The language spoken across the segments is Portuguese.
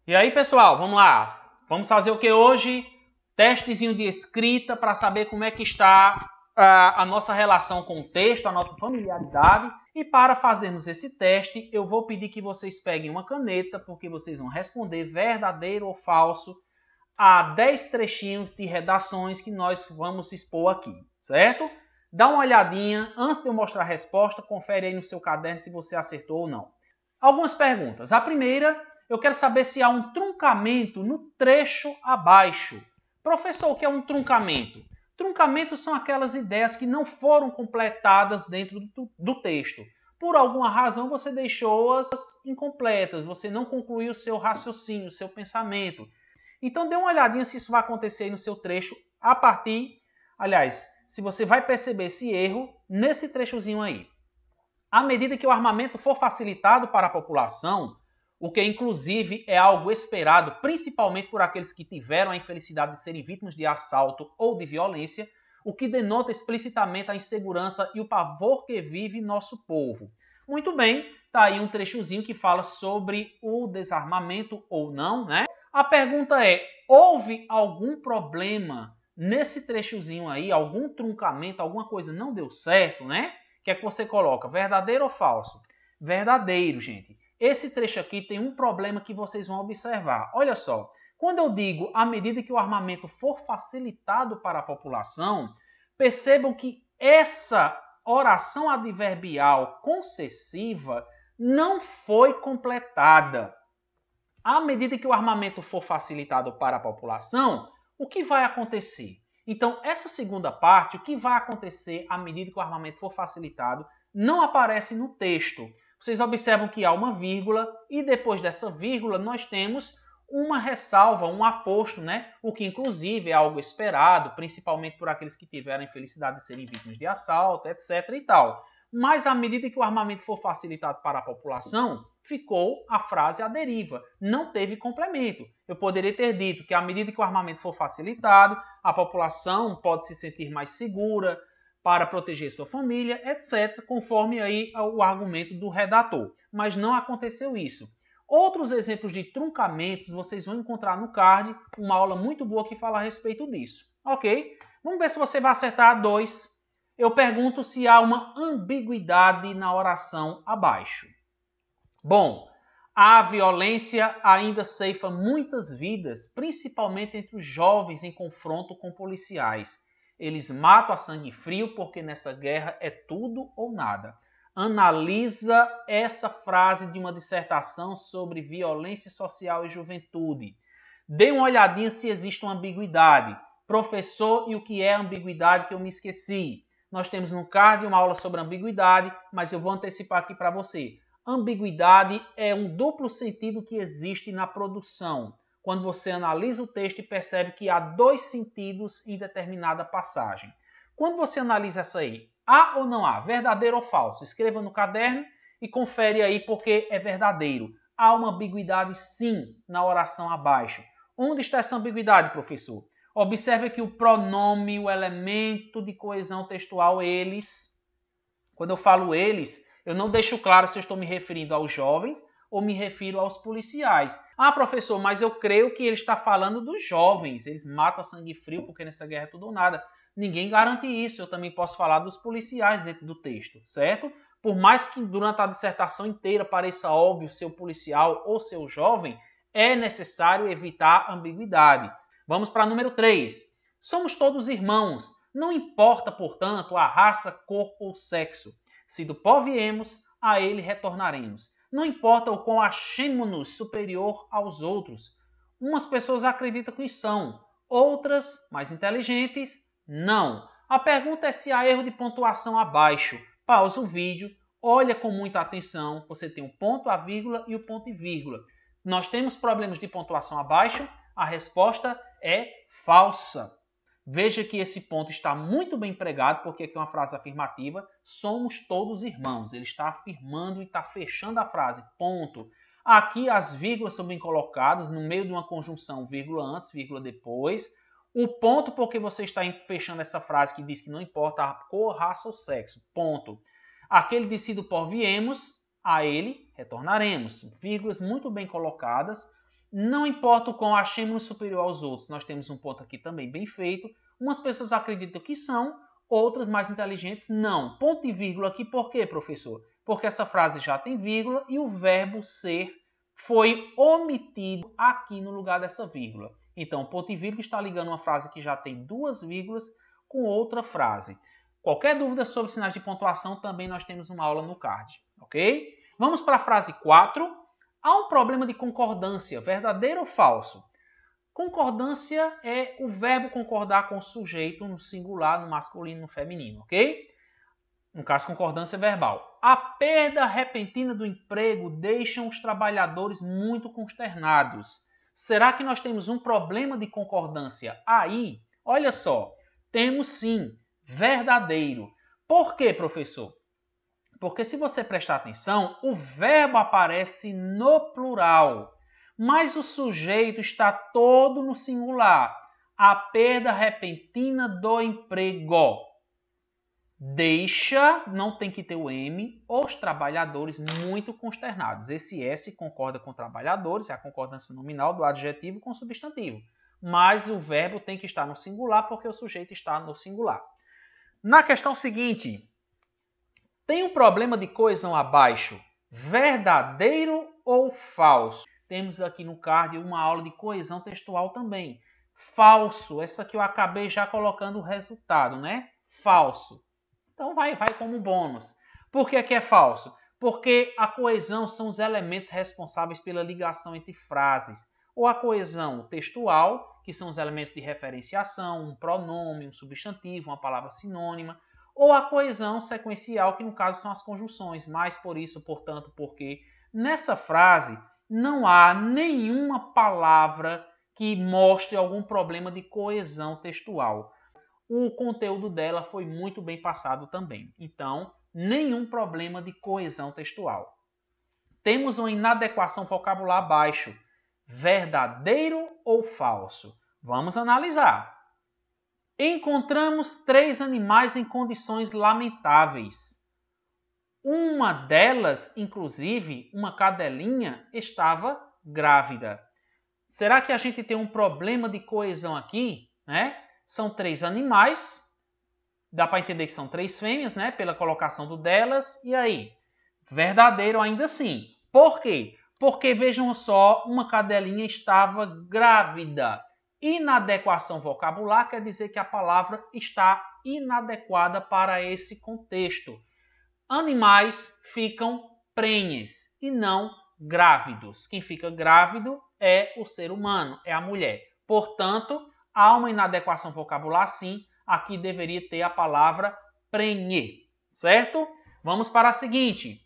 E aí, pessoal, vamos lá. Vamos fazer o que hoje? Testezinho de escrita para saber como é que está a nossa relação com o texto, a nossa familiaridade. E para fazermos esse teste, eu vou pedir que vocês peguem uma caneta, porque vocês vão responder verdadeiro ou falso a 10 trechinhos de redações que nós vamos expor aqui, certo? Dá uma olhadinha, antes de eu mostrar a resposta, confere aí no seu caderno se você acertou ou não. Algumas perguntas. A primeira, eu quero saber se há um truncamento no trecho abaixo. Professor, o que é um truncamento? Truncamentos são aquelas ideias que não foram completadas dentro do texto. Por alguma razão você deixou-as incompletas, você não concluiu o seu raciocínio, o seu pensamento. Então dê uma olhadinha se isso vai acontecer aí no seu trecho a partir, aliás, se você vai perceber esse erro nesse trechozinho aí. À medida que o armamento for facilitado para a população, o que inclusive é algo esperado principalmente por aqueles que tiveram a infelicidade de serem vítimas de assalto ou de violência, o que denota explicitamente a insegurança e o pavor que vive nosso povo. Muito bem, está aí um trechozinho que fala sobre o desarmamento ou não, né? A pergunta é, houve algum problema nesse trechozinho aí, algum truncamento, alguma coisa não deu certo, né? O que é que você coloca? Verdadeiro ou falso? Verdadeiro, gente. Esse trecho aqui tem um problema que vocês vão observar. Olha só, quando eu digo à medida que o armamento for facilitado para a população, percebam que essa oração adverbial concessiva não foi completada. À medida que o armamento for facilitado para a população, o que vai acontecer? Então, essa segunda parte, o que vai acontecer à medida que o armamento for facilitado, não aparece no texto. Vocês observam que há uma vírgula e depois dessa vírgula nós temos uma ressalva, um aposto, né? O que inclusive é algo esperado, principalmente por aqueles que tiveram a infelicidade de serem vítimas de assalto, etc. e tal. Mas à medida que o armamento for facilitado para a população, ficou a frase à deriva. Não teve complemento. Eu poderia ter dito que à medida que o armamento for facilitado, a população pode se sentir mais segura para proteger sua família, etc., conforme aí o argumento do redator. Mas não aconteceu isso. Outros exemplos de truncamentos vocês vão encontrar no card, uma aula muito boa que fala a respeito disso. Ok? Vamos ver se você vai acertar dois. Eu pergunto se há uma ambiguidade na oração abaixo. Bom, a violência ainda ceifa muitas vidas, principalmente entre os jovens em confronto com policiais. Eles matam a sangue frio porque nessa guerra é tudo ou nada. Analisa essa frase de uma dissertação sobre violência social e juventude. Dê uma olhadinha se existe uma ambiguidade. Professor, e o que é ambiguidade que eu me esqueci? Nós temos no card uma aula sobre ambiguidade, mas eu vou antecipar aqui para você. Ambiguidade é um duplo sentido que existe na produção. Quando você analisa o texto e percebe que há dois sentidos em determinada passagem. Quando você analisa essa aí, há ou não há? Verdadeiro ou falso? Escreva no caderno e confere aí porque é verdadeiro. Há uma ambiguidade sim na oração abaixo. Onde está essa ambiguidade, professor? Observe que o pronome, o elemento de coesão textual, eles. Quando eu falo eles, eu não deixo claro se eu estou me referindo aos jovens ou me refiro aos policiais. Ah, professor, mas eu creio que ele está falando dos jovens. Eles matam a sangue frio porque nessa guerra é tudo ou nada. Ninguém garante isso. Eu também posso falar dos policiais dentro do texto, certo? Por mais que durante a dissertação inteira pareça óbvio ser o policial ou ser o jovem, é necessário evitar ambiguidade. Vamos para número 3. Somos todos irmãos. Não importa, portanto, a raça, cor ou sexo. Se do pó viemos, a ele retornaremos. Não importa o quão achemo-nos superior aos outros. Umas pessoas acreditam que são, outras, mais inteligentes, não. A pergunta é se há erro de pontuação abaixo. Pausa o vídeo, olha com muita atenção. Você tem o ponto, a vírgula e o ponto e vírgula. Nós temos problemas de pontuação abaixo? A resposta é falsa. Veja que esse ponto está muito bem empregado, porque aqui é uma frase afirmativa. Somos todos irmãos. Ele está afirmando e está fechando a frase. Ponto. Aqui as vírgulas são bem colocadas no meio de uma conjunção, vírgula antes, vírgula depois. O ponto porque você está fechando essa frase que diz que não importa a cor, raça ou sexo. Ponto. Aquele de si do pó viemos, a ele retornaremos. Vírgulas muito bem colocadas. Não importa o quão achemos superior aos outros, nós temos um ponto aqui também bem feito. Umas pessoas acreditam que são, outras mais inteligentes não. Ponto e vírgula aqui por quê, professor? Porque essa frase já tem vírgula e o verbo ser foi omitido aqui no lugar dessa vírgula. Então, ponto e vírgula está ligando uma frase que já tem duas vírgulas com outra frase. Qualquer dúvida sobre sinais de pontuação, também nós temos uma aula no card, ok? Vamos para a frase 4. Há um problema de concordância, verdadeiro ou falso? Concordância é o verbo concordar com o sujeito no singular, no masculino, no feminino, ok? No caso, concordância verbal. A perda repentina do emprego deixa os trabalhadores muito consternados. Será que nós temos um problema de concordância aí? Olha só, temos sim, verdadeiro. Por quê, professor? Porque se você prestar atenção, o verbo aparece no plural, mas o sujeito está todo no singular. A perda repentina do emprego deixa, não tem que ter o M, os trabalhadores muito consternados. Esse S concorda com trabalhadores, é a concordância nominal do adjetivo com o substantivo. Mas o verbo tem que estar no singular porque o sujeito está no singular. Na questão seguinte, tem um problema de coesão abaixo, verdadeiro ou falso? Temos aqui no card uma aula de coesão textual também. Falso, essa aqui eu acabei já colocando o resultado, né? Falso. Então vai como bônus. Por que aqui é falso? Porque a coesão são os elementos responsáveis pela ligação entre frases. Ou a coesão textual, que são os elementos de referenciação, um pronome, um substantivo, uma palavra sinônima. Ou a coesão sequencial, que no caso são as conjunções. Mas por isso, portanto, porque nessa frase não há nenhuma palavra que mostre algum problema de coesão textual. O conteúdo dela foi muito bem passado também. Então, nenhum problema de coesão textual. Temos uma inadequação vocabular baixo. Verdadeiro ou falso? Vamos analisar. Encontramos 3 animais em condições lamentáveis. Uma delas, inclusive, uma cadelinha, estava grávida. Será que a gente tem um problema de coesão aqui, né? São 3 animais, dá para entender que são 3 fêmeas, né? Pela colocação do delas. E aí? Verdadeiro ainda assim. Por quê? Porque, vejam só, uma cadelinha estava grávida. Inadequação vocabular quer dizer que a palavra está inadequada para esse contexto. Animais ficam prenhes e não grávidos. Quem fica grávido é o ser humano, é a mulher. Portanto, há uma inadequação vocabular, sim. Aqui deveria ter a palavra prenhe, certo? Vamos para a seguinte.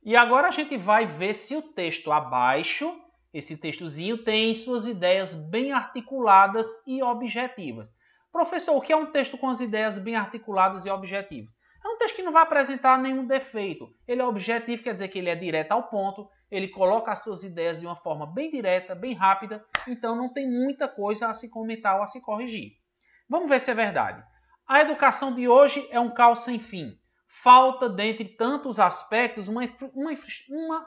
E agora a gente vai ver se o texto abaixo, esse textozinho, tem suas ideias bem articuladas e objetivas. Professor, o que é um texto com as ideias bem articuladas e objetivas? É um texto que não vai apresentar nenhum defeito. Ele é objetivo, quer dizer que ele é direto ao ponto, ele coloca as suas ideias de uma forma bem direta, bem rápida, então não tem muita coisa a se comentar ou a se corrigir. Vamos ver se é verdade. A educação de hoje é um caos sem fim. Falta, dentre tantos aspectos, uma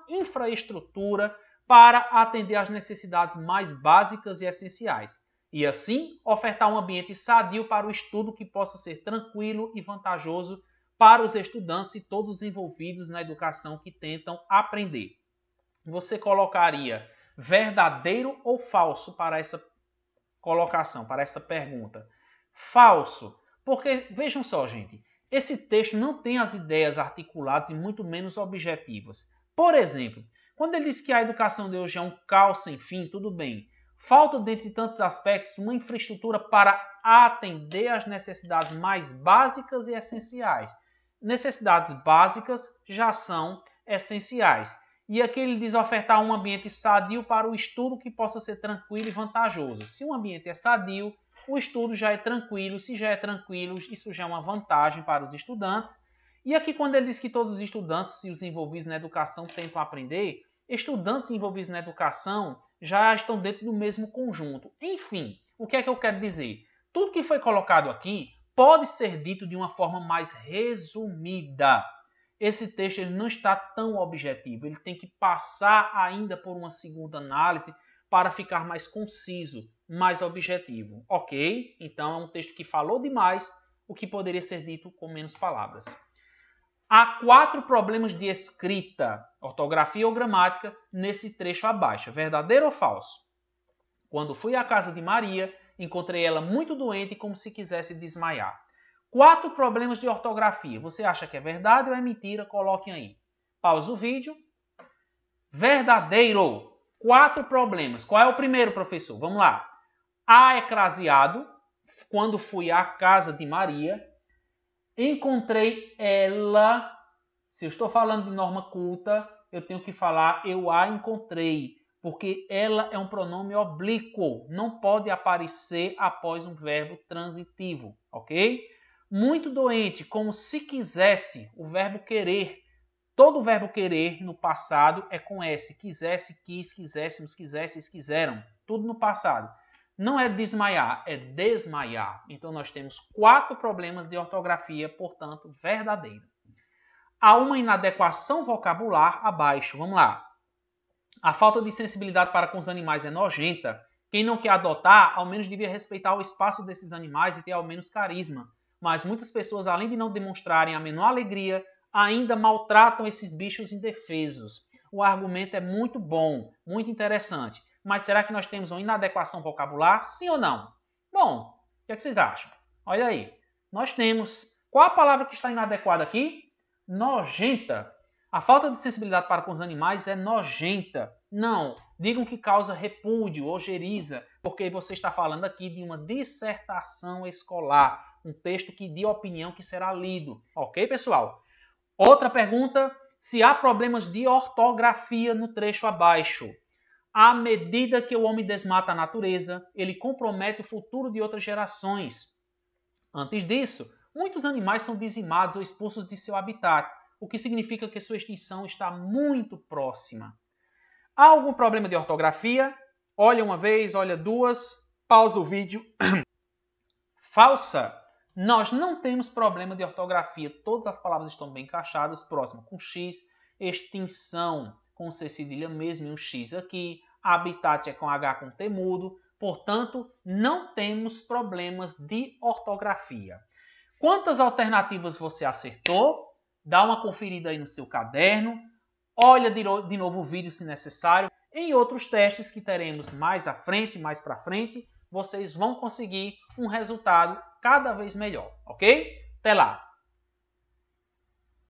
infraestrutura para atender às necessidades mais básicas e essenciais. E assim, ofertar um ambiente sadio para o estudo que possa ser tranquilo e vantajoso para os estudantes e todos os envolvidos na educação que tentam aprender. Você colocaria verdadeiro ou falso para essa colocação, para essa pergunta? Falso, porque vejam só, gente, esse texto não tem as ideias articuladas e muito menos objetivas. Por exemplo, quando ele diz que a educação de hoje é um caos sem fim, tudo bem. Falta, dentre tantos aspectos, uma infraestrutura para atender às necessidades mais básicas e essenciais. Necessidades básicas já são essenciais. E aqui ele diz ofertar um ambiente sadio para o estudo que possa ser tranquilo e vantajoso. Se o ambiente é sadio, o estudo já é tranquilo. Se já é tranquilo, isso já é uma vantagem para os estudantes. E aqui quando ele diz que todos os estudantes e os envolvidos na educação tentam aprender, estudantes envolvidos na educação já estão dentro do mesmo conjunto. Enfim, o que é que eu quero dizer? Tudo que foi colocado aqui pode ser dito de uma forma mais resumida. Esse texto ele não está tão objetivo, ele tem que passar ainda por uma segunda análise para ficar mais conciso, mais objetivo. Ok? Então é um texto que falou demais o que poderia ser dito com menos palavras. Há 4 problemas de escrita, ortografia ou gramática nesse trecho abaixo. Verdadeiro ou falso? Quando fui à casa de Maria, encontrei ela muito doente como se quisesse desmaiar. 4 problemas de ortografia. Você acha que é verdade ou é mentira? Coloquem aí. Pausa o vídeo. Verdadeiro. 4 problemas. Qual é o primeiro, professor? Vamos lá. A é craseado. Quando fui à casa de Maria, encontrei ela. Se eu estou falando de norma culta, eu tenho que falar eu a encontrei. Porque ela é um pronome oblíquo. Não pode aparecer após um verbo transitivo. Ok? Muito doente, como se quisesse, o verbo querer. Todo verbo querer no passado é com S. Quisesse, quis, quiséssemos, quisesses, quiseram. Tudo no passado. Não é desmaiar, é desmaiar. Então nós temos 4 problemas de ortografia, portanto, verdadeiro. Há uma inadequação vocabular abaixo. Vamos lá. A falta de sensibilidade para com os animais é nojenta. Quem não quer adotar, ao menos devia respeitar o espaço desses animais e ter ao menos carisma. Mas muitas pessoas, além de não demonstrarem a menor alegria, ainda maltratam esses bichos indefesos. O argumento é muito bom, muito interessante. Mas será que nós temos uma inadequação vocabular? Sim ou não? Bom, o que é que vocês acham? Olha aí. Nós temos. Qual a palavra que está inadequada aqui? Nojenta. A falta de sensibilidade para com os animais é nojenta. Não, digam que causa repúdio, ojeriza, porque você está falando aqui de uma dissertação escolar, um texto de opinião que será lido. Ok, pessoal? Outra pergunta, se há problemas de ortografia no trecho abaixo. À medida que o homem desmata a natureza, ele compromete o futuro de outras gerações. Antes disso, muitos animais são dizimados ou expulsos de seu habitat, o que significa que sua extinção está muito próxima. Há algum problema de ortografia? Olha uma vez, olha duas, pausa o vídeo. Falsa. Nós não temos problema de ortografia. Todas as palavras estão bem encaixadas. Próxima com X. Extinção com C cedilha mesmo e um X aqui. Habitat é com H com T mudo. Portanto, não temos problemas de ortografia. Quantas alternativas você acertou? Dá uma conferida aí no seu caderno. Olha de novo o vídeo se necessário. Em outros testes que teremos mais à frente, mais para frente, vocês vão conseguir um resultado cada vez melhor, ok? Até lá!